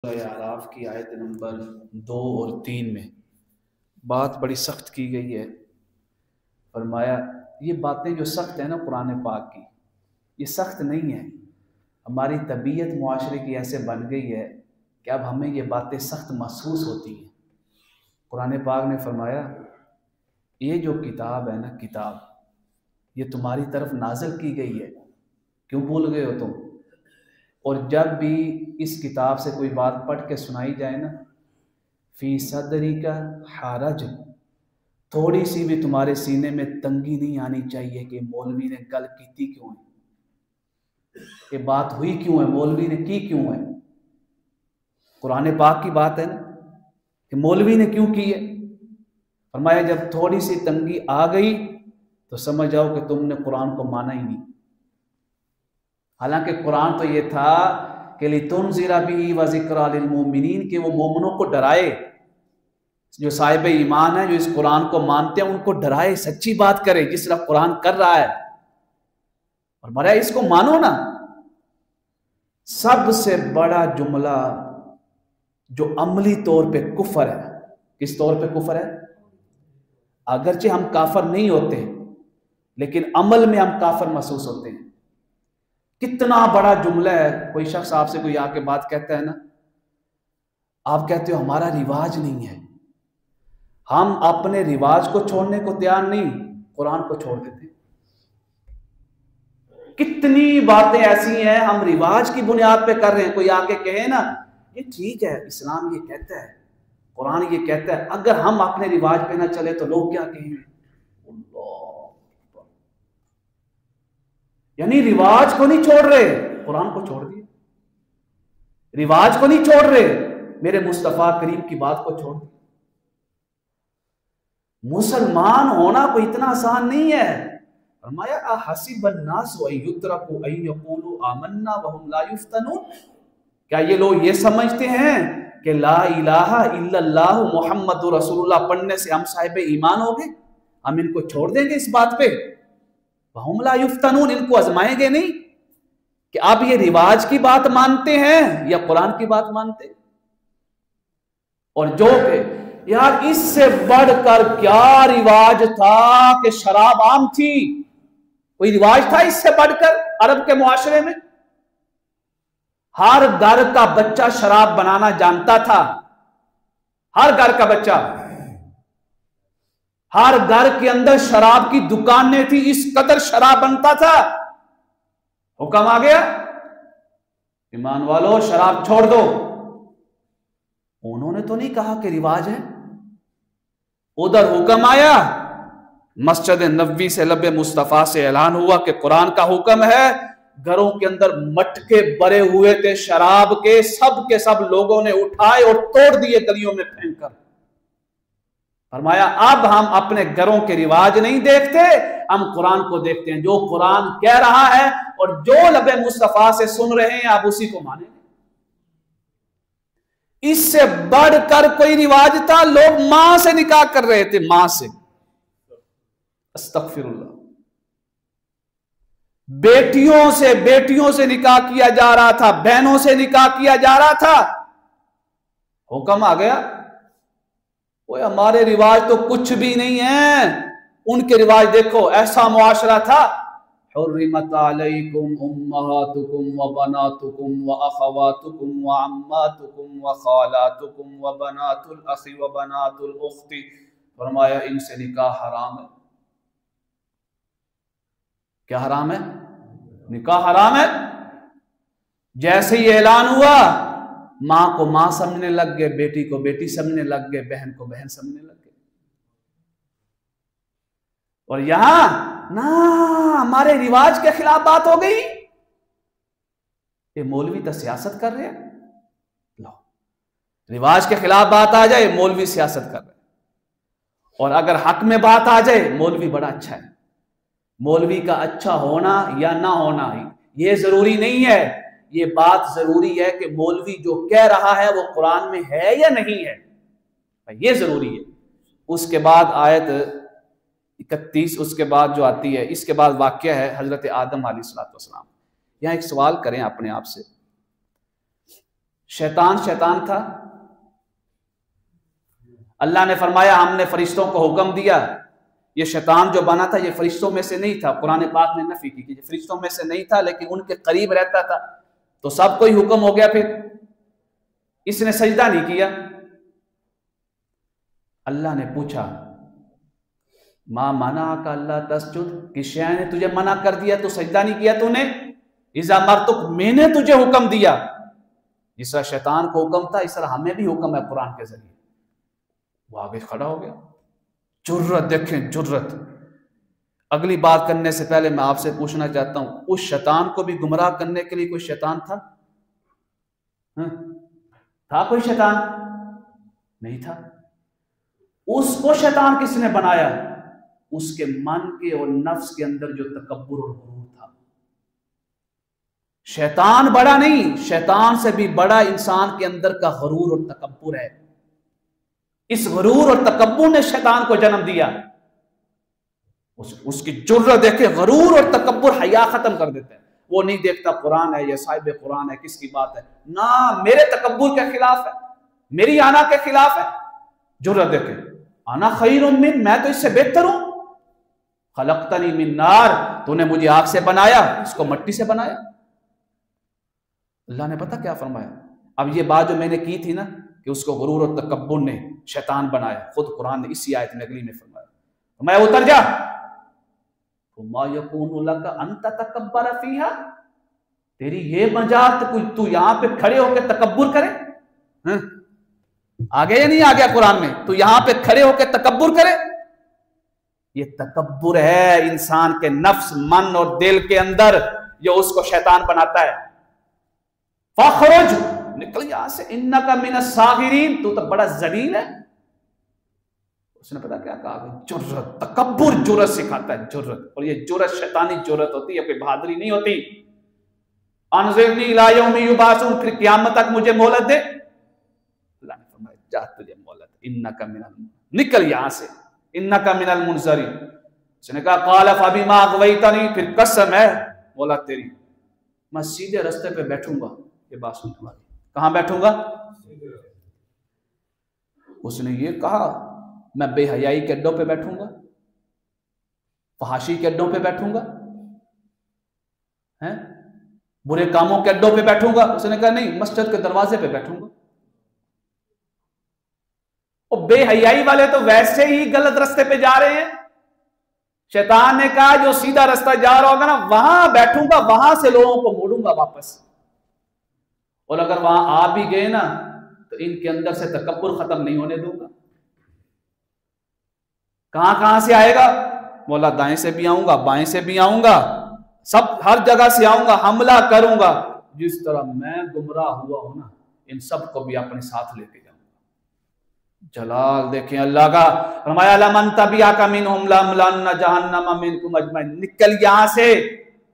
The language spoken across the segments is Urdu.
اعراف کی آیت نمبر 2 اور 3 میں بات بڑی سخت کی گئی ہے۔ فرمایا یہ باتیں جو سخت ہیں نا قرآن پاک کی، یہ سخت نہیں ہے، ہماری طبیعت معاشرے کی ایسے بن گئی ہے کہ اب ہمیں یہ باتیں سخت محسوس ہوتی ہیں۔ قرآن پاک نے فرمایا یہ جو کتاب ہے نا، کتاب یہ تمہاری طرف نازل کی گئی ہے، کیوں بھول گئے ہو تم؟ اور جب بھی اس کتاب سے کوئی بات پڑھ کے سنائی جائے نا، فی صدری کا حرج، تھوڑی سی بھی تمہارے سینے میں تنگی نہیں آنی چاہیے کہ مولوی نے گل کیتی کیوں ہے، یہ بات ہوئی کیوں ہے، مولوی نے کی کیوں ہے۔ قرآن پاک کی بات ہے نا کہ مولوی نے کیوں کی ہے۔ فرمایا جب تھوڑی سی تنگی آ گئی تو سمجھ جاؤ کہ تم نے قرآن کو مانا ہی نہیں۔ حالانکہ قرآن تو یہ تھا کہ لِتُنذِرَ بِهِ وَذِكْرَىٰ لِلْمُؤْمِنِينَ، کہ وہ مومنوں کو ڈرائے، جو صاحب ایمان ہیں، جو اس قرآن کو مانتے ہیں، ان کو ڈرائے، سچی بات کرے جس طرح قرآن کر رہا ہے۔ اور مریا اس کو مانو نا۔ سب سے بڑا جملہ جو عملی طور پہ کفر ہے، کس طور پہ کفر ہے؟ اگرچہ ہم کافر نہیں ہوتے لیکن عمل میں ہم کافر محسوس ہوتے ہیں۔ کتنا بڑا جملہ ہے۔ کوئی شخص آپ سے کوئی آ کے بات کہتا ہے نا، آپ کہتے ہو ہمارا رواج نہیں ہے، ہم اپنے رواج کو چھوڑنے کو تیار نہیں، قرآن کو چھوڑ دیتے ہیں۔ کتنی باتیں ایسی ہیں ہم رواج کی بنیاد پہ کر رہے ہیں۔ کوئی آ کے کہے نا یہ ٹھیک ہے، اسلام یہ کہتا ہے، قرآن یہ کہتا ہے، اگر ہم اپنے رواج پہ نہ چلے تو لوگ کیا کہیں گے؟ یعنی رواج کو نہیں چھوڑ رہے، قرآن کو چھوڑ دیے، رواج کو نہیں چھوڑ رہے، میرے مصطفیٰ کریم کی بات کو چھوڑ دیے۔ مسلمان ہونا کوئی اتنا آسان نہیں ہے۔ فرمایا احسب الناس ان یترکوا ان یقولوا آمنا وهم لا یفتنون، کیا یہ لوگ یہ سمجھتے ہیں کہ لا الہ الا اللہ محمد رسول اللہ پڑھنے سے ہم صاحب ایمان ہو گئے، ہم ان کو چھوڑ دیں گے اس بات پہ؟ وَهُمْ لَا يُفْتَنُونَ، ان کو آزمائیں گے نہیں کہ اب یہ رواج کی بات مانتے ہیں یا قرآن کی بات مانتے ہیں۔ اور جو کہ یار اس سے بڑھ کر کیا رواج تھا کہ شراب عام تھی، کوئی رواج تھا اس سے بڑھ کر عرب کے معاشرے میں؟ ہر گھر کا بچہ شراب بنانا جانتا تھا، ہر گھر کا بچہ، ہر گھر کے اندر شراب کی دکانیں تھی، اس قدر شراب بنتا تھا۔ حکم آ گیا ایمان والو شراب چھوڑ دو۔ انہوں نے تو نہیں کہا کہ رواج ہے، ادھر حکم آیا، مسجد نبوی سے لب مصطفیٰ سے اعلان ہوا کہ قرآن کا حکم ہے۔ گھروں کے اندر مٹکے بھرے ہوئے تھے شراب کے سب لوگوں نے اٹھائے اور توڑ دیے گلیوں میں پھینک کر۔ فرمایا اب ہم اپنے گھروں کے رواج نہیں دیکھتے، ہم قرآن کو دیکھتے ہیں، جو قرآن کہہ رہا ہے اور جو لب مصطفیٰ سے سن رہے ہیں آپ اسی کو مانیں۔ اس سے بڑھ کر کوئی رواج تھا؟ لوگ ماں سے نکاح کر رہے تھے، ماں سے، استغفر اللہ، بیٹیوں سے نکاح کیا جا رہا تھا، بہنوں سے نکاح کیا جا رہا تھا۔ حکم آ گیا وہ ہمارے رواج تو کچھ بھی نہیں ہیں، ان کے رواج دیکھو۔ ایسا معاشرہ تھا، حرمت علیکم امہاتکم وبناتکم واخواتکم وعماتکم وخالاتکم وبنات الاخ وبنات الاخت، فرمایا ان سے نکاح حرام ہے۔ کیا حرام ہے؟ نکاح حرام ہے۔ جیسے ہی اعلان ہوا ماں کو ماں سمجھنے لگ گئے، بیٹی کو بیٹی سمجھنے لگ گئے، بہن کو بہن سمجھنے لگ گئے۔ اور یہاں نہ ہمارے رواج کے خلاف بات ہو گئی، یہ مولوی تو سیاست کر رہے ہیں۔ لو، رواج کے خلاف بات آ جائے مولوی سیاست کر رہے ہیں، اور اگر حق میں بات آ جائے مولوی بڑا اچھا ہے۔ مولوی کا اچھا ہونا یا نہ ہونا یہ ضروری نہیں ہے، یہ بات ضروری ہے کہ مولوی جو کہہ رہا ہے وہ قرآن میں ہے یا نہیں ہے، یہ ضروری ہے۔ اس کے بعد آیت 31 اس کے بعد جو آتی ہے، اس کے بعد واقعہ ہے حضرت آدم علیہ السلام۔ یہاں ایک سوال کریں اپنے آپ سے، شیطان شیطان تھا؟ اللہ نے فرمایا ہم نے فرشتوں کو حکم دیا، یہ شیطان جو بنا تھا یہ فرشتوں میں سے نہیں تھا. قرآن پاک نے نفی کی کہ یہ فرشتوں میں سے نہیں تھا، لیکن ان کے قریب رہتا تھا. تو سب کو ہی حکم ہو گیا، پھر اس نے سجدہ نہیں کیا. اللہ نے پوچھا ماں منعک اللہ تسجد، کس شے نے تجھے منع کر دیا تو سجدہ نہیں کیا تو نے؟ اذا مرتک، میں نے تجھے حکم دیا. جس طرح شیطان کو حکم تھا اس طرح ہمیں بھی حکم ہے قرآن کے ذریعے. وہ آگے کھڑا ہو گیا. جرت دیکھیں، جرت. اگلی بات کرنے سے پہلے میں آپ سے پوچھنا چاہتا ہوں، اس شیطان کو بھی گمراہ کرنے کے لیے کوئی شیطان تھا؟ تھا کوئی شیطان؟ نہیں تھا. اس کو شیطان کس نے بنایا؟ اس کے من کے اور نفس کے اندر جو تکبر اور غرور تھا. شیطان بڑا نہیں، شیطان سے بھی بڑا انسان کے اندر کا غرور اور تکبر ہے. اس غرور اور تکبر نے شیطان کو جنم دیا. اس کی جرت دیکھے، غرور اور تکبر حیا ختم کر دیتا ہے. وہ نہیں دیکھتا قرآن ہے یا صاحب قرآن ہے کس کی بات ہے، نہ میرے تکبر کے خلاف ہے، میری آنا کے خلاف ہے. جرت دیکھے، انا خیر من، میں تو اس سے بہتر ہوں. خلقتنی من نار، تو نے مجھے آگ سے بنایا، اس کو مٹی سے بنایا. اللہ نے پتہ کیا فرمایا؟ اب یہ بات جو میں نے کی تھی نا کہ اس کو غرور اور تکبر نے شیطان بنایا، خود قرآن نے اسی آیت میں اگلی میں فرمایا، میں اتر جا. وما یکون لک ان تتکبر فیہا، تیری یہ مجال تو یہاں پہ کھڑے ہو کے تکبر کرے. آگے یا نہیں آگیا قرآن میں؟ تو یہاں پہ کھڑے ہو کے تکبر کرے. یہ تکبر ہے انسان کے نفس، من اور دل کے اندر جو اس کو شیطان بناتا ہے. فخرج، نکل یہاں سے، انک من الصاغرین، تو بڑا ذلیل ہے. اس نے پتا کیا کہا؟ جرت، تکبر جرت سکھاتا ہے، جرت. اور یہ جرت شیطانی جرت ہوتی ہے، کوئی بہادری نہیں ہوتی. انظرنی الی یوم یبعثون، پھر قیامت تک مجھے مہلت دے. اللہ نے فرمایا جا تجھے مہلت، انک من نکل یہاں سے، انک من المنظرین. اس نے کہا قال فبما اغویتنی، پھر قسم ہے مولا تیری میں سیدھے رستے پہ بیٹھوں گا. یہ بات سننے والی، کہاں بیٹھوں گا؟ اس نے یہ کہا میں بے حیائی کے اڈوں پہ بیٹھوں گا، فحاشی کے اڈوں پہ بیٹھوں گا، برے کاموں کے اڈوں پہ بیٹھوں گا. اس نے کہا نہیں، مسجد کے دروازے پہ بیٹھوں گا. اور بے حیائی والے تو ویسے ہی غلط رستے پہ جا رہے ہیں. شیطان نے کہا جو سیدھا رستہ جا رہا ہوگا نا وہاں بیٹھوں گا، وہاں سے لوگوں کو موڑوں گا واپس. اور اگر وہاں آ بھی گئے نا تو ان کے اندر سے تکبر ختم نہیں ہونے دوں گا. کہاں کہاں سے آئے گا؟ مولا دائیں سے بھی آؤں گا، بائیں سے بھی آؤں گا، سب ہر جگہ سے آؤں گا، حملہ کروں گا. جس طرح میں گمراہ ہوا ہوں نا ان سب کو بھی اپنے ساتھ لے کے جاؤں گا. جلال دیکھیں اللہ کا. فرمایا لمن تبعک منہم لأملأن جہنم منکم اجمعین، نکل یہاں سے،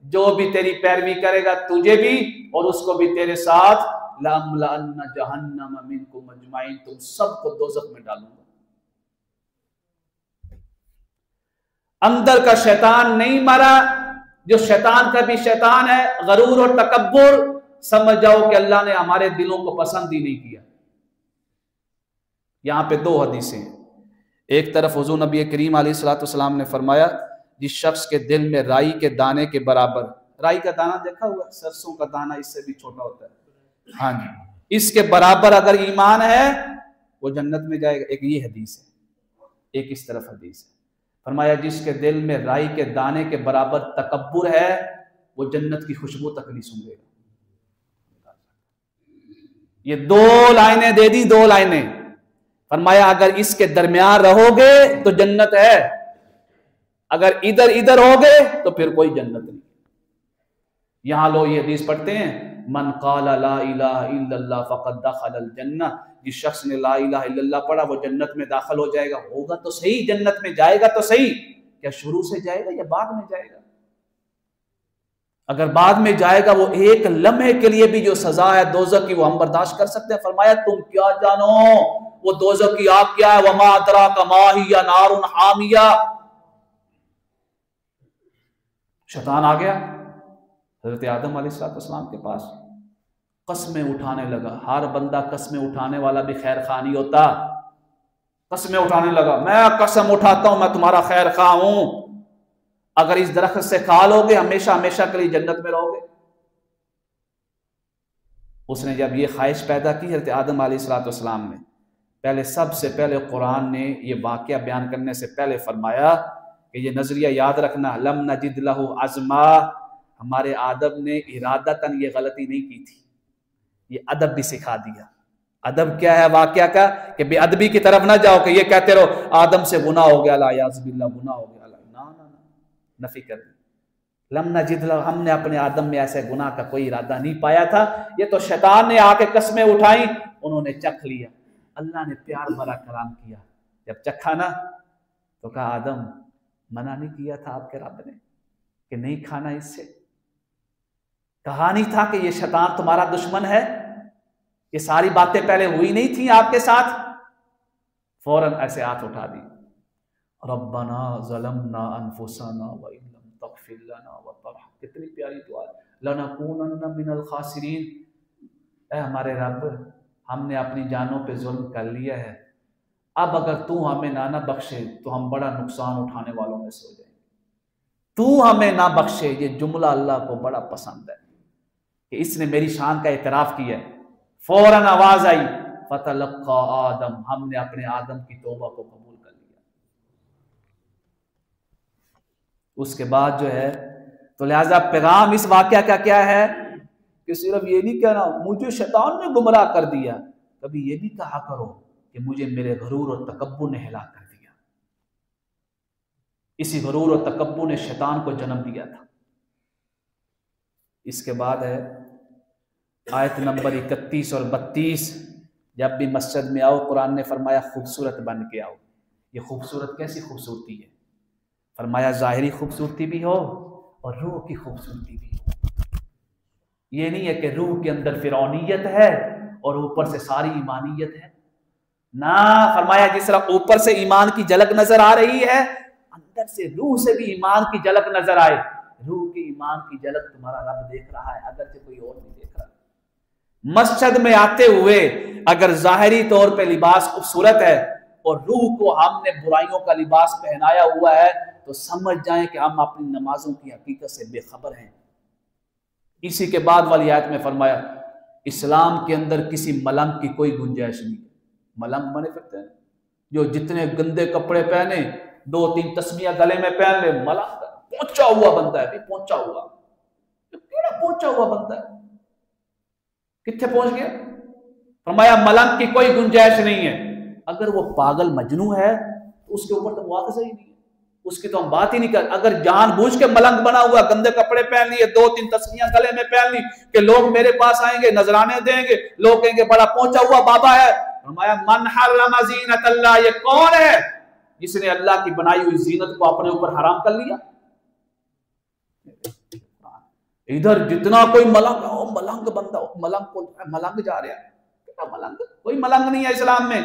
جو بھی تیری پیروی کرے گا تجھے بھی اور اس کو بھی تیرے ساتھ، لأملأن جہنم منکم اجمعین، تم سب کو دوزخ میں ڈالوں گا. اندر کا شیطان نہیں مرا، جو شیطان کا بھی شیطان ہے، غرور اور تکبر، سمجھ جاؤ کہ اللہ نے ہمارے دلوں کو پسند ہی نہیں کیا. یہاں پہ دو حدیثیں ہیں. ایک طرف حضور نبی کریم علیہ الصلوۃ والسلام نے فرمایا جس شخص کے دل میں رائی کے دانے کے برابر، رائی کا دانہ دیکھا ہوا، سرسوں کا دانہ اس سے بھی چھوٹا ہوتا ہے، ہاں جی، اس کے برابر اگر ایمان ہے وہ جنت میں جائے گا. ایک یہ حدیث ہے، ایک اس طرف حدیث ہے. فرمایا جس کے دل میں رائی کے دانے کے برابر تکبر ہے وہ جنت کی خوشبو تک نہیں سونگے گا. یہ دو لائنیں دے دی، دو لائنیں. فرمایا اگر اس کے درمیان رہو گے تو جنت ہے، اگر ادھر ادھر ہوگے تو پھر کوئی جنت نہیں. یہاں لوگ یہ حدیث پڑھتے ہیں من قال لا الہ الا اللہ فقد دخل الجنہ، جس شخص نے لا الہ الا اللہ پڑھا وہ جنت میں داخل ہو جائے گا. ہوگا تو صحیح، جنت میں جائے گا تو صحیح، کیا شروع سے جائے گا یا بعد میں جائے گا؟ اگر بعد میں جائے گا وہ ایک لمحے کے لیے بھی جو سزا ہے دوزخ کی وہ ہم برداشت کر سکتے ہیں. فرمایا تم کیا جانو وہ دوزخ کی آگ کیا ہے، وما ادراک ما ہی نار حامیہ. شیطان آ گیا حضرت آدم علیہ السلام کے پاس، قسمیں اٹھانے لگا. ہر بندہ قسمیں اٹھانے والا بھی خیر خواہ نہیں ہوتا. قسمیں اٹھانے لگا, میں قسم اٹھاتا ہوں میں تمہارا خیر خواہ ہوں, اگر اس درخت سے کھا لو گے ہمیشہ ہمیشہ کے لیے جنت میں رہو گے. اس نے جب یہ خواہش پیدا کی حضرت آدم علیہ السلام نے, پہلے سب سے پہلے قرآن نے یہ واقعہ بیان کرنے سے پہلے فرمایا کہ یہ نظریہ یاد رکھنا, لم نجد لہ عزما, ہمارے آدم نے ارادتاً یہ غلطی نہیں کی تھی. یہ ادب بھی سکھا دیا. ادب کیا ہے واقعہ کا, کہ بے ادبی کی طرف نہ جاؤ کہ یہ کہتے رہو آدم سے گناہ ہو گیا, لا یعوذ باللہ گناہ ہو گیا, نفی کر دی. لم نجد لہ, ہم نے اپنے آدم میں ایسے گناہ کا کوئی ارادہ نہیں پایا تھا, یہ تو شیطان نے آ کے قسمیں اٹھائیں, انہوں نے چکھ لیا. اللہ نے پیار بھرا کلام کیا, جب چکھا نا تو کہا آدم منع نہیں کیا تھا آپ کے رب نے کہ نہیں کھانا اس سے؟ کہا نہیں تھا کہ یہ شیطان تمہارا دشمن ہے؟ یہ ساری باتیں پہلے ہوئی نہیں تھیں آپ کے ساتھ؟ فوراً ایسے ہاتھ اٹھا دی, ربنا ظلمنا انفسنا وان لم تغفر لنا وترحمنا. کتنی پیاری دعا, لنکونن من الخاسرین. اے ہمارے رب, ہم نے اپنی جانوں پہ ظلم کر لیا ہے, اب اگر تو ہمیں نہ بخشے تو ہم بڑا نقصان اٹھانے والوں میں سے ہو جائیں گے. تو ہمیں نہ بخشے, یہ جملہ اللہ کو بڑا پسند ہے کہ اس نے میری شان کا اعتراف کیا ہے. فوراً آواز آئی, فتلقى آدم, ہم نے اپنے آدم کی توبہ کو قبول کر لیا. اس کے بعد جو ہے تو لہذا پیغام اس واقعہ کا کیا ہے کہ صرف یہ نہیں کہنا مجھے شیطان نے گمراہ کر دیا, کبھی یہ بھی کہا کرو کہ مجھے میرے غرور اور تکبر نے ہلاک کر دیا. اسی غرور اور تکبر نے شیطان کو جنم دیا تھا. اس کے بعد ہے آیت نمبر 31 اور 32, جب بھی مسجد میں آؤ قرآن نے فرمایا خوبصورت بن کے آؤ. یہ خوبصورت کیسی خوبصورتی ہے؟ فرمایا ظاہری خوبصورتی بھی ہو اور روح کی خوبصورتی بھی ہو. یہ نہیں ہے کہ روح کے اندر فرعونیت ہے اور اوپر سے ساری ایمانیت ہے. نہ, فرمایا جس طرح اوپر سے ایمان کی جھلک نظر آ رہی ہے, اندر سے روح سے بھی ایمان کی جھلک نظر آئے. روح کی ایمان کی جھلک تمہارا رب دیکھ رہا ہے, اگرچہ کوئی اور نہیں دیکھ رہا. مسجد میں آتے ہوئے اگر ظاہری طور پہ لباس خوبصورت ہے اور روح کو ہم نے برائیوں کا لباس پہنایا ہوا ہے تو سمجھ جائیں کہ ہم اپنی نمازوں کی حقیقت سے بے خبر ہیں. اسی کے بعد والی آیت میں فرمایا اسلام کے اندر کسی ملنگ کی کوئی گنجائش نہیں. ملنگ بنے پھرتے ہیں جو جتنے گندے کپڑے پہنے, 2-3 تسمیاں گلے میں پہن لے, ملنگ پہنچا ہوا بندہ ہے. پہنچا ہوا, کیڑا پہنچا ہوا بندہ ہے, کتنے پہنچ گیا؟ فرمایا ملنگ کی کوئی گنجائش نہیں ہے. اگر وہ پاگل مجنوں ہے تو اس کے اوپر تو مواخذہ ہی نہیں ہے, اس کی تو ہم بات ہی نہیں کر. اگر جان بوجھ کے ملنگ بنا ہوا, گندے کپڑے پہن لیے, 2-3 تسمیاں گلے میں پہن لی کہ لوگ میرے پاس آئیں گے, نذرانے دیں گے, لوگ کہیں گے بڑا پہنچا ہوا بابا ہے. فرمایا من حرم زینت اللہ, یہ کون ہے جس نے اللہ کی بنائی ہوئی زینت کو اپنے اوپر حرام کر لیا؟ ادھر جتنا کوئی ملنگ, ملنگ بندہ, ملنگ کو ملنگ جا رہا ہے. ملنگ کوئی ملنگ نہیں ہے اسلام میں,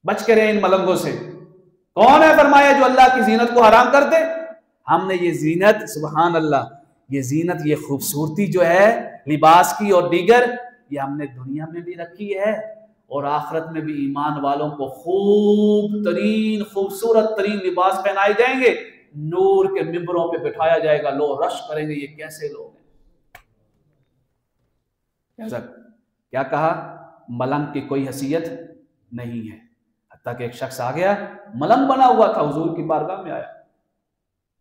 بچ کے رہے ان ملنگوں سے. کون ہے فرمایا جو اللہ کی زینت کو حرام کر دے؟ ہم نے یہ زینت, سبحان اللہ, یہ زینت, یہ خوبصورتی جو ہے لباس کی اور دیگر, یہ ہم نے دنیا میں بھی رکھی ہے اور آخرت میں بھی ایمان والوں کو خوب ترین خوبصورت ترین لباس پہنائے جائیں گے, نور کے ممبروں پہ بٹھایا جائے گا, لوگ رش کریں گے یہ کیسے لوگ ہیں. کیا کہا؟ ملنگ کی کوئی حیثیت نہیں ہے. حتیٰ کہ ایک شخص آ گیا ملنگ بنا ہوا تھا, حضور کی بارگاہ میں آیا,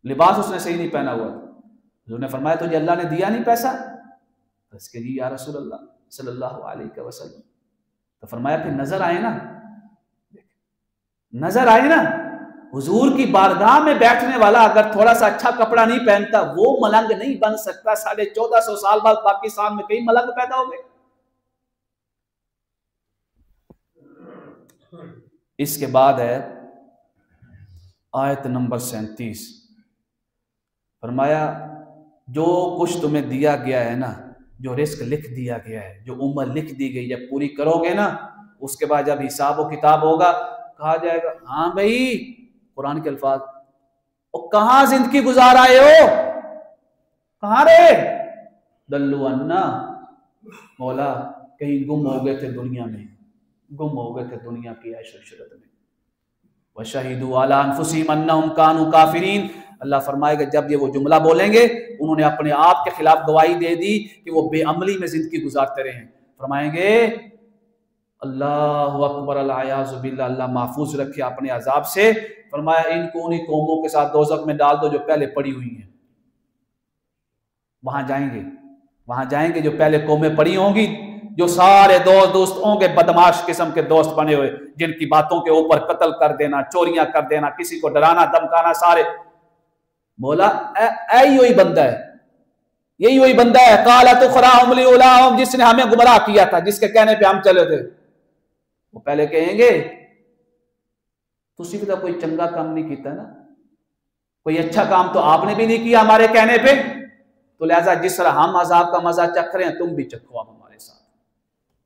لباس اس نے صحیح نہیں پہنا ہوا تھا. حضور نے فرمایا تجھے اللہ نے دیا نہیں پیسہ؟ اس کے جی یا رسول اللہ صلی اللہ علیہ وسلم. تو فرمایا پھر نظر آئے نا, نظر آئے نا. حضور کی بارگاہ میں بیٹھنے والا اگر تھوڑا سا اچھا کپڑا نہیں پہنتا وہ ملنگ نہیں بن سکتا. 1450 سال بعد پاکستان میں کئی ملنگ پیدا ہو گئے. اس کے بعد ہے آیت نمبر 37, فرمایا جو کچھ تمہیں دیا گیا ہے نا, جو رزق لکھ دیا گیا ہے, جو عمر لکھ دی گئی, جب پوری کرو گے نا, اس کے بعد جب حساب و کتاب ہوگا کہا جائے گا ہاں بھائی, قرآن کے الفاظ, اور کہاں زندگی گزار آئے ہو, کہاں رہے؟ دلو انا, مولا کہیں گم ہو گئے تھے دنیا میں، گم ہو گئے تھے دنیا کی عیش و عشرت میں. وَشَهِدُوا عَلَىٰ أَنفُسِهِمْ أَنَّهُمْ كَانُوا كَافِرِينَ. اللہ فرمائے گا جب یہ وہ جملہ بولیں گے انہوں نے اپنے آپ کے خلاف گواہی دے دی کہ وہ بے عملی میں زندگی گزارتے رہے ہیں. فرمائیں گے اللہ اکبر العیاذ باللہ، اللہ محفوظ رکھے اپنے عذاب سے. فرمایا ان کو انہی قوموں کے ساتھ دوزخ میں ڈال دو جو پہلے پڑی ہوئی ہیں. وہاں جائیں گے، وہاں جائیں گے جو پہلے قومیں پڑی ہوں گی، جو سارے دوست ہوں گے بدماش قسم کے دوست بنے ہوئے، جن کی باتوں کے اوپر قتل کر دینا، چوریاں کر دینا، کسی کو ڈرانا دھمکانا. سارے مولا یہی وہی بندہ ہے، یہی وہی بندہ ہے قالت اخراہم لاولاہم، جس نے ہمیں گمراہ کیا تھا، جس کے کہنے پہ ہم چلے تھے. وہ پہلے کہیں گے تسی بھی تو کوئی چنگا کام نہیں کیتا نا، کوئی اچھا کام تو آپ نے بھی نہیں کیا ہمارے کہنے پہ، تو لہذا جس طرح ہم عذاب کا مزہ چکھ رہے ہیں تم بھی چکھو اب ہمارے ساتھ.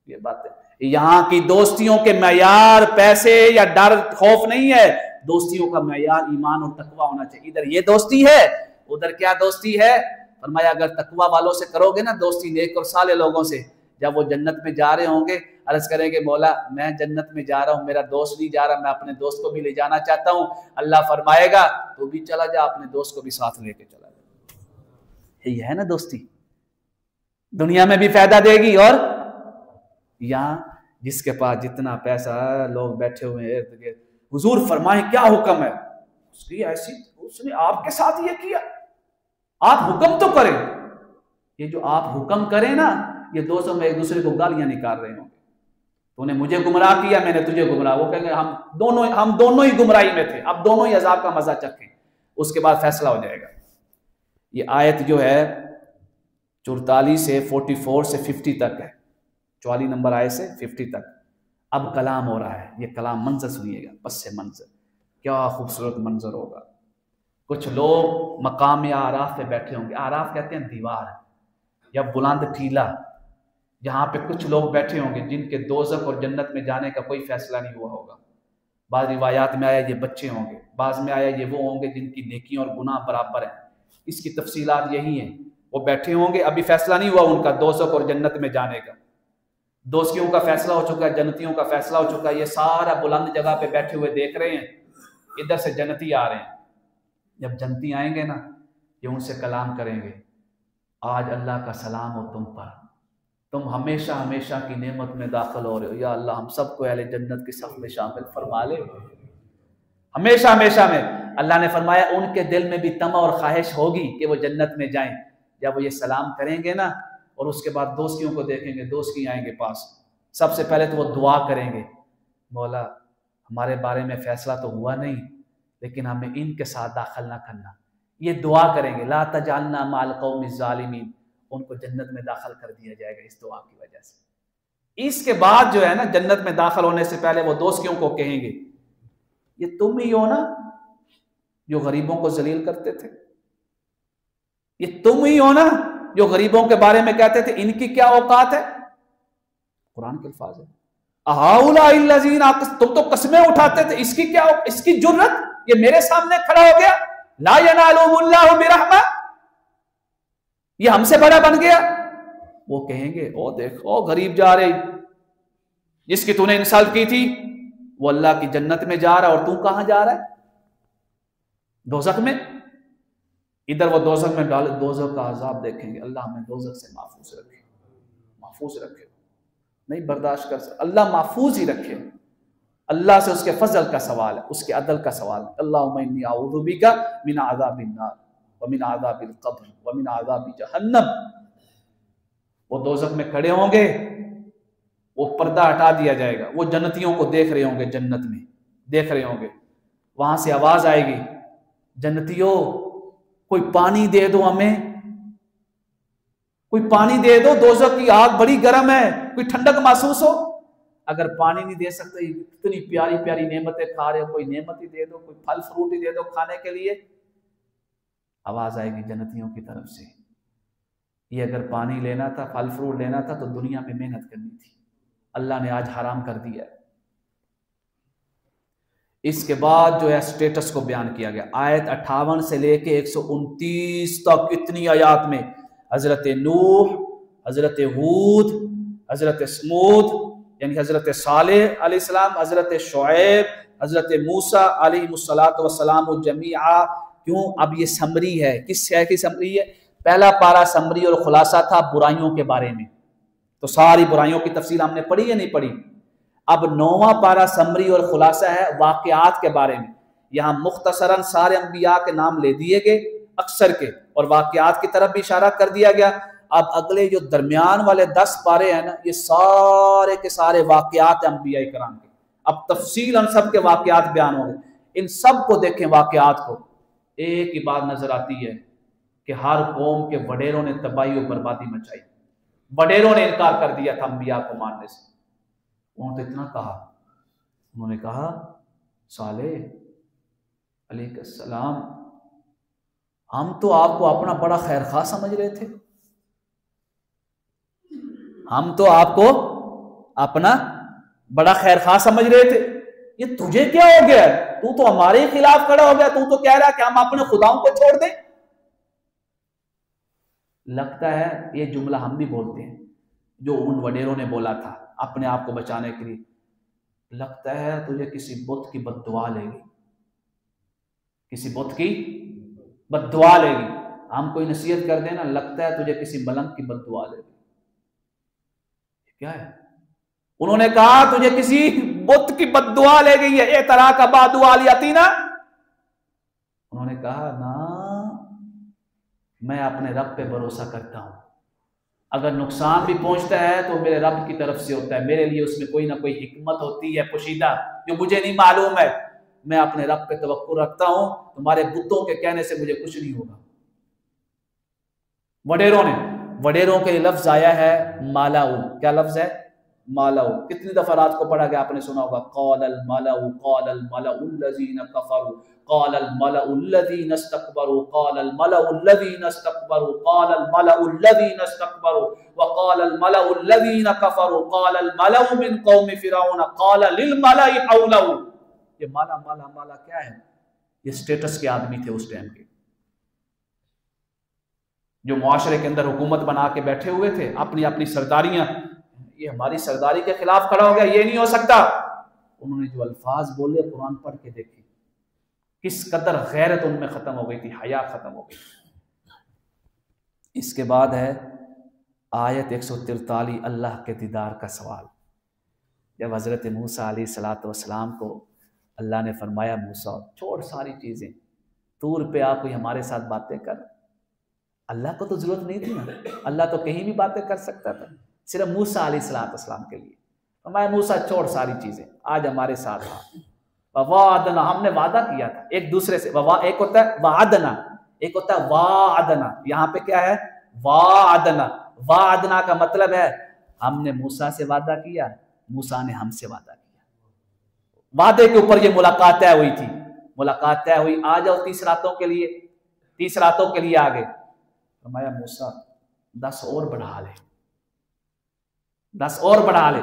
یہ بات ہے. یہاں کی دوستیوں کے معیار پیسے یا ڈر خوف نہیں ہے، دوستیوں کا معیار ایمان اور تقوی ہونا چاہیے. ادھر یہ دوستی ہے، ادھر کیا دوستی ہے؟ فرمایا اگر تقوی والوں سے کرو گے نا دوستی، نیک اور صالح لوگوں سے، جب وہ جنت میں جا رہے ہوں گے عرض کریں گے مولا میں جنت میں جا رہا ہوں، میرا دوست نہیں جا رہا، میں اپنے دوست کو بھی لے جانا چاہتا ہوں. اللہ فرمائے گا تو بھی چلا جا، اپنے دوست کو بھی ساتھ لے کے چلا جا. یہ ہے نا دوستی، دنیا میں بھی فائدہ دے گی. اور یہاں جس کے پاس جتنا پیسہ ہے، لوگ بیٹھے ہوئے ہیں ارد گرد، حضور فرمائیں کیا حکم ہے؟ اس کی ایسی، اس نے آپ کے ساتھ یہ کیا، آپ حکم تو کریں. یہ جو آپ حکم کریں نا، یہ دوستوں میں ایک دوسرے کو گالیاں نکال رہے ہوں گے. تو نے مجھے گمراہ کیا، میں نے تجھے گمراہ. وہ کہیں گے ہم دونوں ہی گمراہی میں تھے، اب دونوں ہی عذاب کا مزہ چکھیں. اس کے بعد فیصلہ ہو جائے گا. یہ آیت جو ہے 44 سے 44 سے 50 تک ہے، 44 نمبر آیت سے 50 تک. اب کلام ہو رہا ہے، یہ کلام منظر سنیے گا، پس سے منظر کیا خوبصورت منظر ہوگا. کچھ لوگ مقام اعراف پہ بیٹھے ہوں گے. اعراف کہتے ہیں دیوار یا بلند ٹیلا، جہاں پہ کچھ لوگ بیٹھے ہوں گے جن کے دوزخ اور جنت میں جانے کا کوئی فیصلہ نہیں ہوا ہوگا. بعض روایات میں آیا یہ بچے ہوں گے، بعض میں آیا یہ وہ ہوں گے جن کی نیکیاں اور گناہ برابر ہیں. اس کی تفصیلات یہی ہیں. وہ بیٹھے ہوں گے، ابھی فیصلہ نہیں ہوا ان کا دوزخ اور جنت میں جانے کا. دوستیوں کا فیصلہ ہو چکا ہے، جنتیوں کا فیصلہ ہو چکا ہے. یہ سارا بلند جگہ پہ بیٹھے ہوئے دیکھ رہے ہیں، ادھر سے جنتی آ رہے ہیں. جب جنتی آئیں گے نا، یہ ان سے کلام کریں گے، آج اللہ کا سلام ہو تم پر، تم ہمیشہ ہمیشہ کی نعمت میں داخل ہو رہے ہو. یا اللہ ہم سب کو اہل جنت کی صف میں شامل فرما لے ہمیشہ ہمیشہ میں. اللہ نے فرمایا ان کے دل میں بھی طمع اور خواہش ہوگی کہ وہ جنت میں جائیں. جب وہ یہ سلام کریں گے نا، اور اس کے بعد دوستیوں کو دیکھیں گے، دوستی آئیں گے پاس. سب سے پہلے تو وہ دعا کریں گے، مولا ہمارے بارے میں فیصلہ تو ہوا نہیں، لیکن ہمیں ان کے ساتھ داخل نہ کرنا. یہ دعا کریں گے لا تجعلنا مع القوم الظالمین. ان کو جنت میں داخل کر دیا جائے گا اس دعا کی وجہ سے. اس کے بعد جو ہے نا، جنت میں داخل ہونے سے پہلے وہ دوستیوں کو کہیں گے یہ تم ہی ہو نا جو غریبوں کو ذلیل کرتے تھے، یہ تم ہی ہو نا جو غریبوں کے بارے میں کہتے تھے ان کی کیا اوقات ہے. قرآن کے الفاظ ہے اہؤلاء الذین، تم تو قسمیں اٹھاتے تھے، اس کی کیا، اس کی جرت، یہ میرے سامنے کھڑا ہو گیا. لا ینالهم اللہ برحمہ، یہ ہم سے بڑا بن گیا. وہ کہیں گے او دیکھ، او غریب جا رہی، جس کی تو نے انسالت کی تھی وہ اللہ کی جنت میں جا رہا، اور تو کہاں جا رہا ہے؟ دوزخ میں. ادھر وہ دوزخ میں ڈالے، دوزخ کا عذاب دیکھیں گے. اللہ ہمیں دوزخ سے محفوظ رکھے، محفوظ رکھے. نہیں برداشت کر سکتے، اللہ محفوظ ہی رکھے. اللہ سے اس کے فضل کا سوال ہے، اس کے عدل کا سوال ہے. اللہم انی اعوذ بک من عذاب النار ومن عذاب القبر ومن عذاب جہنم. وہ دوزخ میں کھڑے ہوں گے، وہ پردہ ہٹا دیا جائے گا، وہ جنتیوں کو دیکھ رہے ہوں گے، جنت میں دیکھ رہے ہوں گے. وہاں سے آواز آئے گی جنتیوں کوئی پانی دے دو ہمیں، کوئی پانی دے دو، دوزخ کی آگ بڑی گرم ہے، کوئی ٹھنڈک محسوس ہو. اگر پانی نہیں دے سکتے، اتنی پیاری پیاری نعمتیں کھا رہے ہو، کوئی نعمت ہی دے دو، کوئی پھل فروٹ ہی دے دو کھانے کے لیے. آواز آئے گی جنتیوں کی طرف سے، یہ اگر پانی لینا تھا، پھل فروٹ لینا تھا تو دنیا میں محنت کرنی تھی، اللہ نے آج حرام کر دیا. اس کے بعد جو ہے سٹیٹس کو بیان کیا گیا. آیت 58 سے لے کے 129 تک اتنی آیات میں حضرت نوح، حضرت ہود، حضرت سمود یعنی حضرت صالح علیہ السلام، حضرت شعیب، حضرت موسیٰ علیہ السلام جمیعا۔ کیوں؟ اب یہ سمری ہے، کس شے کی سمری ہے؟ پہلا پارا سمری اور خلاصہ تھا برائیوں کے بارے میں، تو ساری برائیوں کی تفصیل ہم نے پڑھی یا نہیں پڑھی؟ اب 9واں پارا سمری اور خلاصہ ہے واقعات کے بارے میں۔ یہاں مختصراً سارے انبیاء کے نام لے دیے گئے اکثر کے، اور واقعات کی طرف بھی اشارہ کر دیا گیا۔ اب اگلے جو درمیان والے 10 پارے ہیں نا، یہ سارے کے سارے واقعات انبیاء کرام کے، اب تفصیل ان سب کے واقعات بیان ہوں گے۔ ان سب کو دیکھیں واقعات کو، ایک ہی بات نظر آتی ہے کہ ہر قوم کے وڈیروں نے تباہی و بربادی مچائی، وڈیروں نے انکار کر دیا تھا انبیاء کو ماننے سے۔ انہوں نے اتنا کہا، انہوں نے کہا صالح علیہ السلام ہم تو آپ کو اپنا بڑا خیر خواہ سمجھ رہے تھے، ہم تو آپ کو اپنا بڑا خیر خواہ سمجھ رہے تھے، یہ تجھے کیا ہو گیا؟ تو تو ہمارے ہی خلاف کھڑا ہو گیا، تو کہہ رہا کہ ہم اپنے خداؤں کو چھوڑ دیں۔ لگتا ہے یہ جملہ ہم بھی بولتے ہیں جو ان وڈیروں نے بولا تھا اپنے آپ کو بچانے کے لیے، لگتا ہے تجھے کسی بت کی بد دعا لے گی، کسی بت کی بد دعا لے گی۔ ہم کوئی نصیحت کر دینا، لگتا ہے تجھے کسی ملنگ کی بد دعا لے گی۔ کیا ہے؟ انہوں نے کہا تجھے کسی بت کی بد دعا لے گئی ہے، اے طرح کا باد والیاتینا۔ انہوں نے کہا نا، میں اپنے رب پہ بھروسہ کرتا ہوں، اگر نقصان بھی پہنچتا ہے تو میرے رب کی طرف سے ہوتا ہے، میرے لیے اس میں کوئی نہ کوئی حکمت ہوتی ہے پوشیدہ جو مجھے نہیں معلوم ہے، میں اپنے رب پہ توقع رکھتا ہوں، تمہارے بتوں کے کہنے سے مجھے کچھ نہیں ہوگا۔ وڈیروں کے لفظ آیا ہے مالاؤ، کیا لفظ ہے؟ مالاؤ۔ کتنی دفعہ رات کو پڑھا گیا، آپ نے سنا ہوگا، قال الملأ الذین کفروا، قال الملأ الذین استکبروا، قال الملأ الذین استکبروا، قال الملأ الذین استکبروا، وقال الملأ الذین کفروا، قال الملأ من قوم فرعون قال للملأ حوله۔ یہ مالا مالا مالا کیا ہے؟ یہ سٹیٹس کے آدمی تھے اس ٹائم کے، جو معاشرے کے اندر حکومت بنا کے بیٹھے ہوئے تھے، اپنی اپنی سرداریاں، یہ ہماری سرداری کے خلاف کھڑا ہو گیا، یہ نہیں ہو سکتا۔ انہوں نے جو الفاظ بولے قرآن پڑھ کے دیکھے، کس قدر غیرت ان میں ختم ہو گئی تھی، حیا ختم ہو گئی۔ اس کے بعد ہے آیت 143، اللہ کے دیدار کا سوال۔ جب حضرت موسیٰ علیہ السلام کو اللہ نے فرمایا موسیٰ چھوڑ ساری چیزیں، طور پہ آ کوئی ہمارے ساتھ باتیں کر۔ اللہ کو تو ضرورت نہیں تھی نا، اللہ تو کہیں بھی باتیں کر سکتا تھا، صرف موسیٰ علیہ السلام کے لیے فرمایا موسیٰ چھوڑ ساری چیزیں، آج ہمارے ساتھ آ۔ وعدنا، ہم نے وعدہ کیا تھا ایک دوسرے سے، ایک ہوتا ہے وعدنا، ایک ہوتا ہے وعدنا۔ یہاں پہ کیا ہے؟ وعدنا۔ وعدنا کا مطلب ہے ہم نے موسیٰ سے وعدہ کیا، موسیٰ نے ہم سے وعدہ کیا، وعدے کے اوپر یہ ملاقات طے ہوئی تھی، ملاقات طے ہوئی، آ جاؤ 30 راتوں کے لیے، 30 راتوں کے لیے آگے۔ فرمایا موسیٰ 10 اور بڑھا لے، 10 اور بڑھا لے،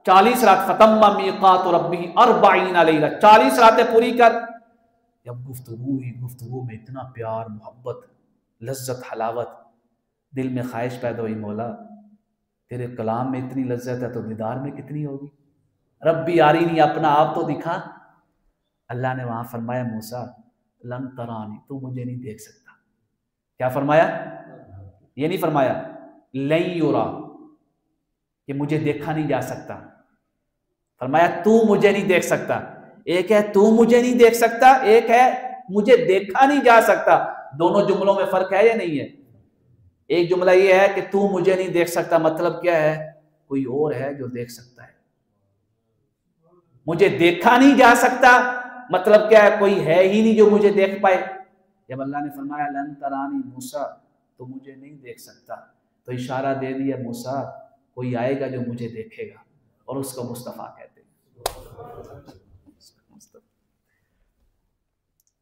40 رات، فتم میقات ربہ 40 لیلہ، 40 راتیں پوری کر۔ جب گفتگو میں اتنا پیار، محبت، لذت، حلاوت، دل میں خواہش پیدا ہوئی، مولا تیرے کلام میں اتنی لذت ہے تو دیدار میں کتنی ہوگی، ربی آرینی، اپنا آپ تو دکھا۔ اللہ نے وہاں فرمایا موسیٰ لن ترانی، تو مجھے نہیں دیکھ سکتا۔ کیا فرمایا؟ یہ نہیں فرمایا لن یرا کہ مجھے دیکھا نہیں جا سکتا، فرمایا تو مجھے نہیں دیکھ سکتا۔ ایک ہے تو مجھے نہیں دیکھ سکتا، ایک ہے مجھے دیکھا نہیں جا سکتا۔ دونوں جملوں میں فرق ہے یا نہیں ہے؟ ایک جملہ یہ ہے کہ تو مجھے نہیں دیکھ سکتا، مطلب کیا ہے؟ کوئی اور ہے جو دیکھ سکتا ہے۔ مجھے دیکھا نہیں جا سکتا مطلب کیا ہے؟ کوئی ہے ہی نہیں جو مجھے دیکھ پائے۔ جب اللہ نے فرمایا لن ترانی موسیٰ، تو مجھے نہیں دیکھ سکتا، تو اشارہ دے دیا موسیٰ کوئی آئے گا جو مجھے دیکھے گا، اور اس کو مصطفیٰ کہتے ہیں۔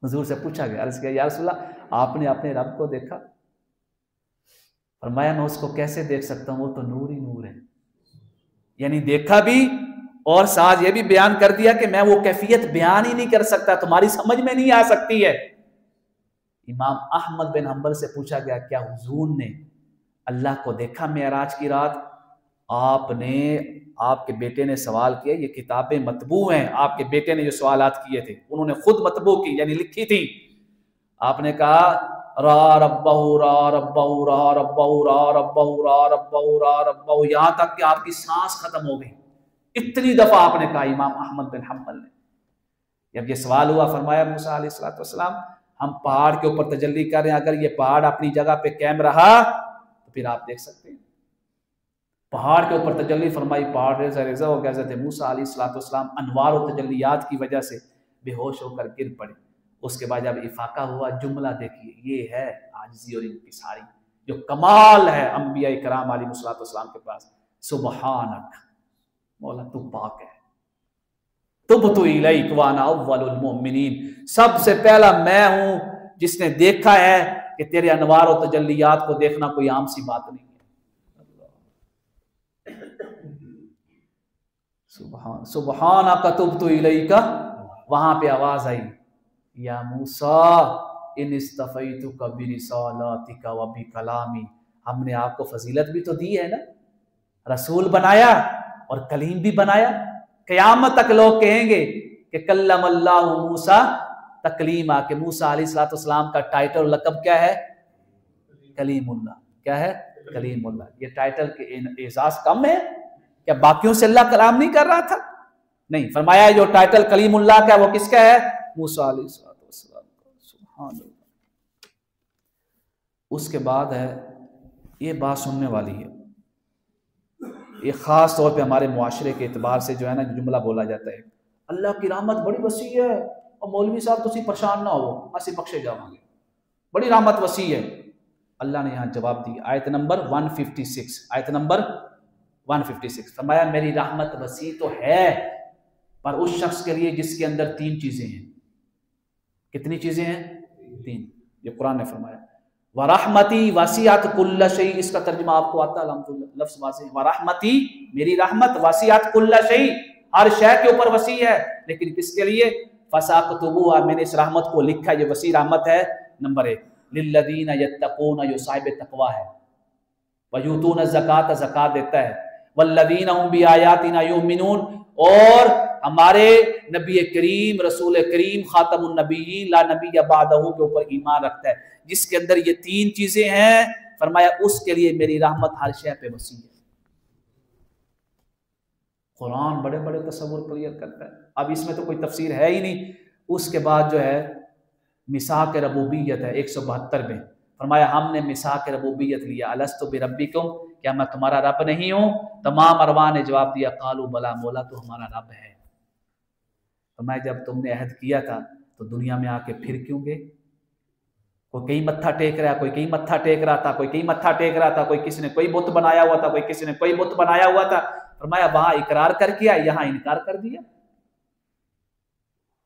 حضور سے پوچھا گیا، عرض کیا یا رسول اللہ آپ نے اپنے رب کو دیکھا؟ فرمایا میں اس کو کیسے دیکھ سکتا ہوں، وہ تو نور ہی نور ہے۔ یعنی دیکھا بھی، اور ساتھ یہ بھی بیان کر دیا کہ میں وہ کیفیت بیان ہی نہیں کر سکتا، تمہاری سمجھ میں نہیں آ سکتی ہے۔ امام احمد بن حنبل سے پوچھا گیا کیا حضور نے اللہ کو دیکھا معراج کی رات، آپ کے بیٹے نے سوال کیا، یہ کتابیں مطبوع ہیں، آپ کے بیٹے نے جو سوالات کیے تھے انہوں نے خود مطبوع کی یعنی لکھی تھی. آپ نے کہا را ربہ را ربہ را ربہ را ربہ را ربہ را ربہ، یہاں تک کہ آپ کی سانس ختم ہو گئی. اتنی دفعہ آپ نے کہا امام احمد بن حنبل نے. جب یہ سوال ہوا فرمایا موسیٰ علیہ السلام ہم پہاڑ کے اوپر تجلی کر رہے ہیں، اگر یہ پہاڑ اپنی جگہ پہ قائم رہا تو پھر آپ دیکھ سکتے ہیں. پہاڑ کے اوپر تجلی فرمائی، پہاڑ ریزہ ریزہ ہو گیا. حضرت موسیٰ علیہ السلام انوار و تجلیات کی وجہ سے بے ہوش ہو کر گر پڑے. اس کے بعد جب افاقہ ہوا، جملہ دیکھیے، یہ ہے عاجزی اور انکساری جو کمال ہے انبیاء کرام علیہ السلام کے پاس. سبحانک، مولا تو پاک ہے. تبت الیک وانا اول المؤمنین، سب سے پہلا میں ہوں جس نے دیکھا ہے کہ تیرے انوار و تجلیات کو دیکھنا کوئی عام سی بات نہیں ہے. سبحانک تبت الیک، وہاں پہ آواز آئی یا موسیٰ ان اصطفیتک برسالاتک و بکلامی، ہم نے آپ کو فضیلت بھی تو دی ہے نا، رسول بنایا اور کلیم بھی بنایا. قیامت تک لوگ کہیں گے کہ کلم اللہ موسیٰ تکلیما، کہ موسیٰ علیہ السلام کا ٹائٹل اور لقب کیا ہے؟ کلیم اللہ. کیا ہے؟ کلیم اللہ. یہ ٹائٹل کے اعزاز کم ہے کیا باقیوں سے اللہ کلام نہیں کر رہا تھا؟ نہیں، فرمایا جو ٹائٹل کلیم اللہ کا ہے وہ کس کا ہے؟ موسیٰ علیہ السلام کا. سبحان اللہ. اس کے بعد ہے، یہ بات سننے والی ہے، یہ خاص طور پہ ہمارے معاشرے کے اعتبار سے جو ہے نا جملہ بولا جاتا ہے، اللہ کی رحمت بڑی وسیع ہے اور مولوی صاحب تسی پریشان نہ ہو، اسی بخشے جاؤں گے، بڑی رحمت وسیع ہے. اللہ نے یہاں جواب دی، آیت نمبر 156، آیت نمبر 156 فرمایا میری رحمت وسیع تو ہے پر اس شخص کے لیے جس کے اندر 3 چیزیں ہیں. کتنی چیزیں ہیں؟ 3. یہ قرآن نے فرمایا. وَرَحْمَتِي وَسِعَتْ كُلَّ شَيْءٍ، اس کا ترجمہ آپ کو آتا ہے الحمدللہ، لفظ واضح. وَرَحْمَتِي، میری رحمت، وَسِعَتْ كُلَّ شَيْءٍ، ہر شے کے اوپر وسیع ہے، لیکن کس کے لیے؟ فَسَاكْتُبُوهَا، میں نے اس رحمت کو لکھا. یہ وسیع رحمت ہے. نمبر 1 لِلَّذِينَ يَتَّقُونَ، جو صاحب تقویٰ ہے، وَيُؤْتُونَ الزَّكَاةَ، زکات دیتا ہے، وَالَّذِينَ هُمْ بِآيَاتِنَا يُؤْمِنُونَ، اور ہمارے نبی کریم رسول کریم خاتم النبیین لا نبی بعدہ کے اوپر ایمان رکھتا ہے. جس کے اندر یہ 3 چیزیں ہیں فرمایا اس کے لیے میری رحمت ہر شے پہ وسیع ہے. قرآن بڑے بڑے تصور کلیئر کرتا ہے. اب اس میں تو کوئی تفسیر ہے ہی نہیں. اس کے بعد جو ہے میثاق ربوبیت ہے 172 میں، فرمایا ہم نے میثاق ربوبیت لیا. الست بربکم، کیا میں تمہارا رب نہیں ہوں؟ تمام ارواح نے جواب دیا قالوا بلا، مولا تو ہمارا رب ہے. فرمایا جب تم نے عہد کیا تھا تو دنیا میں آ کے پھر کیوں گے؟ کوئی کہیں متھا ٹیک رہا، کوئی کہیں متھا ٹیک رہا تھا، کوئی کہیں متھا ٹیک رہا تھا، کوئی کسی نے کوئی بت بنایا ہوا تھا، کوئی کسی نے کوئی بت بنایا ہوا تھا. فرمایا وہاں اقرار کر کیا، یہاں انکار کر دیا.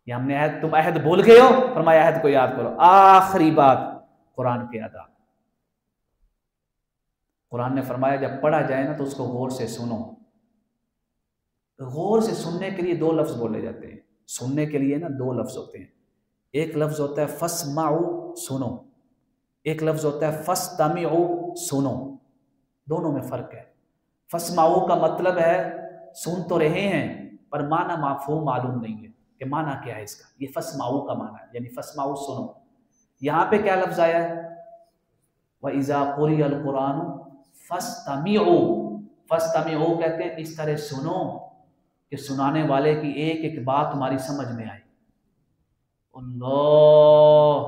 یہ ہم نے عہد، تم عہد بھول گئے ہو، فرمایا عہد کو یاد کرو. آخری بات قرآن کے آداب. قرآن نے فرمایا جب پڑھا جائے نا تو اس کو غور سے سنو. غور سے سننے کے لیے 2 لفظ بولے جاتے ہیں. سننے کے لیے نا 2 لفظ ہوتے ہیں. ایک لفظ ہوتا ہے فَاسْمَعُوا، سنو. ایک لفظ ہوتا ہے فَاسْتَمِعُوا، سنو. دونوں میں فرق ہے. فَاسْمَعُوا کا مطلب ہے سن تو رہے ہیں پر معنی مفہوم معلوم نہیں ہے کہ معنی کیا ہے اس کا. یہ فَاسْمَعُوا کا معنی ہے، یعنی فَاسْمَعُوا، سنو. یہاں پہ کیا لفظ آیا ہے؟ وَإِذَا قُرِئَ الْقُرْآنُ فَاسْتَمِعُوا. فَاسْتَمِعُوا کہتے ہیں اس طرح سنو کہ سنانے والے کی ایک ایک بات تمہاری سمجھ میں آئے. اللہ،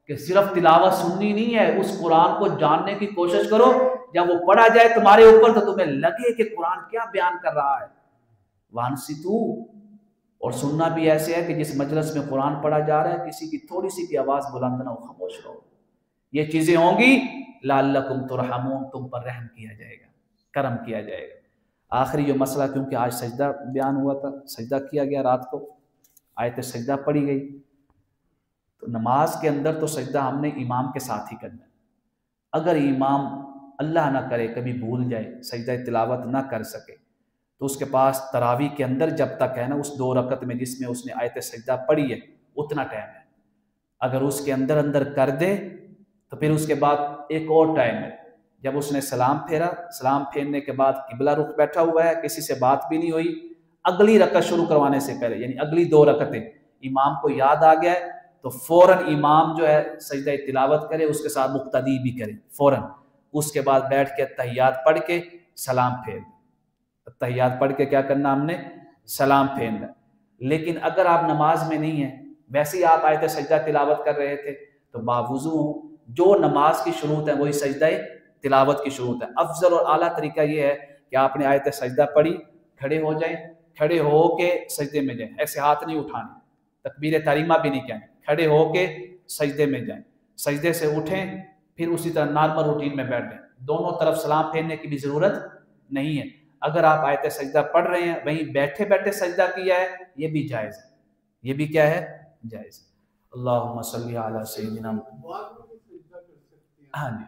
کہ صرف تلاوت سننی نہیں ہے، اس قرآن کو جاننے کی کوشش کرو. جب وہ پڑھا جائے تمہارے اوپر تو تمہیں لگے کہ قرآن کیا بیان کر رہا ہے. وَانصِتُوا، اور سننا بھی ایسے ہے کہ جس مجلس میں قرآن پڑھا جا رہا ہے کسی کی تھوڑی سی بھی آواز بلند نہ ہو، خاموش رہو. یہ چیزیں ہوں گی لعلکم ترحمون، تم پر رحم کیا جائے گا، کرم کیا جائے گا. آخری جو مسئلہ، کیونکہ آج سجدہ بیان ہوا تھا، سجدہ کیا گیا رات کو، آیت سجدہ پڑھی گئی. تو نماز کے اندر تو سجدہ ہم نے امام کے ساتھ ہی کرنا ہے. اگر امام اللہ نہ کرے کبھی بھول جائے، سجدہ تلاوت نہ کر سکے، تو اس کے پاس تراویح کے اندر جب تک ہے نا اس 2 رکعت میں جس میں اس نے آیت سجدہ پڑھی ہے اتنا ٹائم ہے. اگر اس کے اندر کر دے تو پھر اس کے بعد ایک اور ٹائم ہے جب اس نے سلام پھیرا، سلام پھیرنے کے بعد قبلہ رخ بیٹھا ہوا ہے، کسی سے بات بھی نہیں ہوئی، اگلی رکعت شروع کروانے سے پہلے یعنی اگلی 2 رکعتیں امام کو یاد آ گیا ہے تو فوراً امام جو ہے سجدہ تلاوت کرے، اس کے ساتھ مقتدی بھی کرے فوراً، اس کے بعد بیٹھ کے تحیات پڑھ کے سلام پھیر، تحیات پڑھ کے کیا کرنا ہم نے؟ سلام پھیرنا۔ لیکن اگر آپ نماز میں نہیں ہیں، ویسے ہی آپ آیت سجدہ تلاوت کر رہے تھے تو باوضو ہوں، جو نماز کی شروط ہے وہی سجدہ تلاوت کی شروط ہے۔ افضل اور اعلیٰ طریقہ یہ ہے کہ آپ نے آیت سجدہ پڑھی، کھڑے ہو جائیں، کھڑے ہو کے سجدے میں جائیں، ایسے ہاتھ نہیں اٹھانے، تکبیر تحریمہ بھی نہیں کہنے، کھڑے ہو کے سجدے میں جائیں، سجدے سے اٹھیں، پھر اسی طرح نارمل روٹین میں بیٹھ جائیں، دونوں طرف سلام پھیرنے کی بھی ضرورت نہیں ہے۔ اگر آپ آیت سجدہ پڑھ رہے ہیں وہیں بیٹھے بیٹھے سجدہ کیا ہے، یہ بھی جائز ہے، یہ بھی کیا ہے؟ جائز۔ اللہم صلی علی سیدنا، ہاں جی،